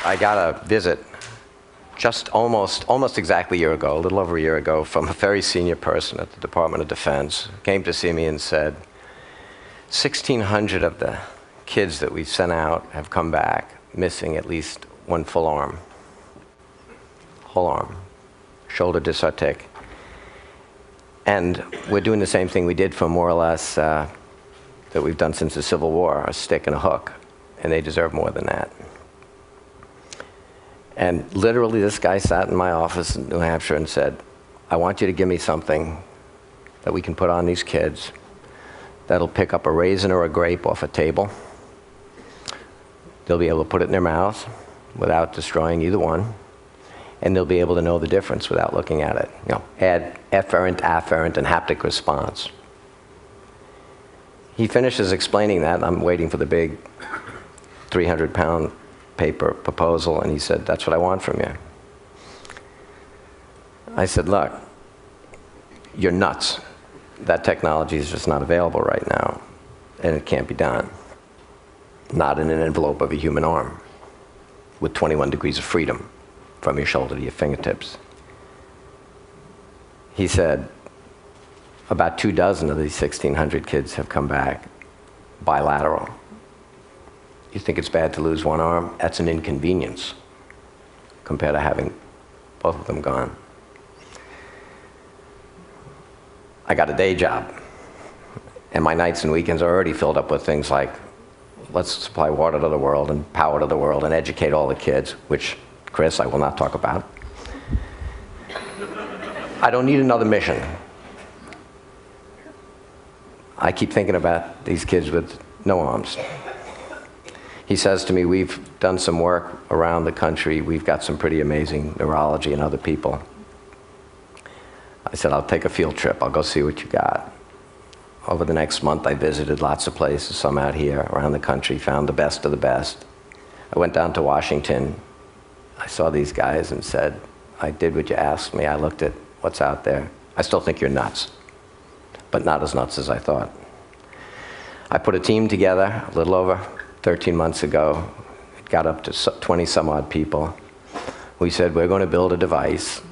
I got a visit just almost exactly a year ago, a little over a year ago, from a very senior person at the Department of Defense. Came to see me and said, 1,600 of the kids that we've sent out have come back missing at least one full arm. Whole arm. Shoulder dysartic. And we're doing the same thing we did for more or less that we've done since the Civil War, a stick and a hook. And they deserve more than that. And literally this guy sat in my office in New Hampshire and said, I want you to give me something that we can put on these kids that'll pick up a raisin or a grape off a table. They'll be able to put it in their mouth without destroying either one. And they'll be able to know the difference without looking at it. You know, add efferent, afferent, and haptic response. He finishes explaining that, and I'm waiting for the big 300-pound paper proposal, and he said, that's what I want from you. I said, look, you're nuts. That technology is just not available right now, and it can't be done. Not in an envelope of a human arm, with 21 degrees of freedom from your shoulder to your fingertips. He said, about 24 of these 1,600 kids have come back bilateral. You think it's bad to lose one arm? That's an inconvenience compared to having both of them gone. I got a day job, and my nights and weekends are already filled up with things like, let's supply water to the world and power to the world and educate all the kids, which, Chris, I will not talk about. I don't need another mission. I keep thinking about these kids with no arms. He says to me, we've done some work around the country. We've got some pretty amazing neurology and other people. I said, I'll take a field trip. I'll go see what you got. Over the next month, I visited lots of places, some out here around the country, found the best of the best. I went down to Washington. I saw these guys and said, I did what you asked me. I looked at what's out there. I still think you're nuts, but not as nuts as I thought. I put a team together a little over 13 months ago. It got up to 20 some odd people. We said, we're going to build a device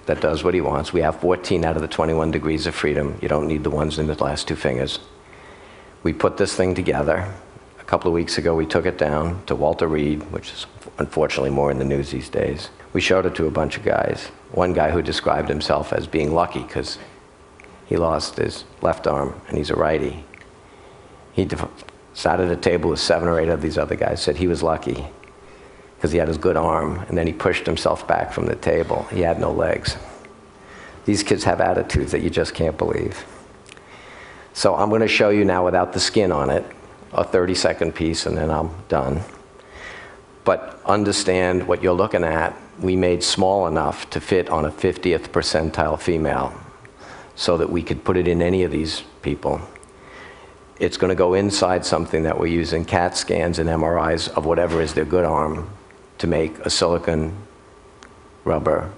that does what he wants. We have 14 out of the 21 degrees of freedom. You don't need the ones in the last two fingers. We put this thing together. A couple of weeks ago, we took it down to Walter Reed, which is unfortunately more in the news these days. We showed it to a bunch of guys. One guy who described himself as being lucky because he lost his left arm and he's a righty. He sat at a table with 7 or 8 of these other guys, said he was lucky because he had his good arm, and then he pushed himself back from the table. He had no legs. These kids have attitudes that you just can't believe. So I'm going to show you now without the skin on it, a 30-second piece, and then I'm done. But understand what you're looking at, we made small enough to fit on a 50th percentile female so that we could put it in any of these people. It's going to go inside something that we're using CAT scans and MRIs of whatever is their good arm to make a silicon rubber,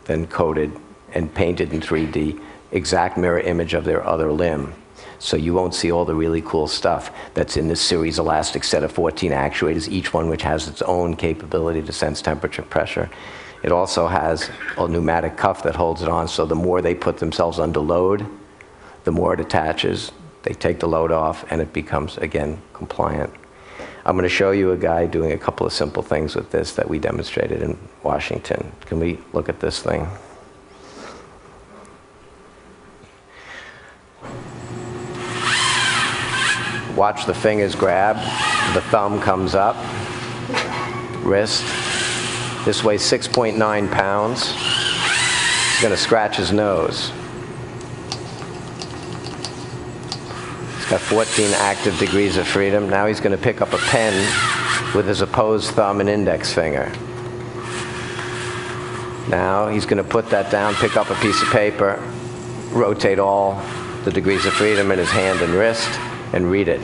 then coated and painted in 3D, exact mirror image of their other limb. So you won't see all the really cool stuff that's in this series elastic set of 14 actuators, each one which has its own capability to sense temperature, pressure. It also has a pneumatic cuff that holds it on, so the more they put themselves under load, the more it attaches. They take the load off, and it becomes, again, compliant. I'm going to show you a guy doing a couple of simple things with this that we demonstrated in Washington. Can we look at this thing? Watch the fingers grab. The thumb comes up. Wrist. This weighs 6.9 pounds. He's going to scratch his nose. Got 14 active degrees of freedom. Now he's going to pick up a pen with his opposed thumb and index finger. Now he's going to put that down, pick up a piece of paper, rotate all the degrees of freedom in his hand and wrist, and read it.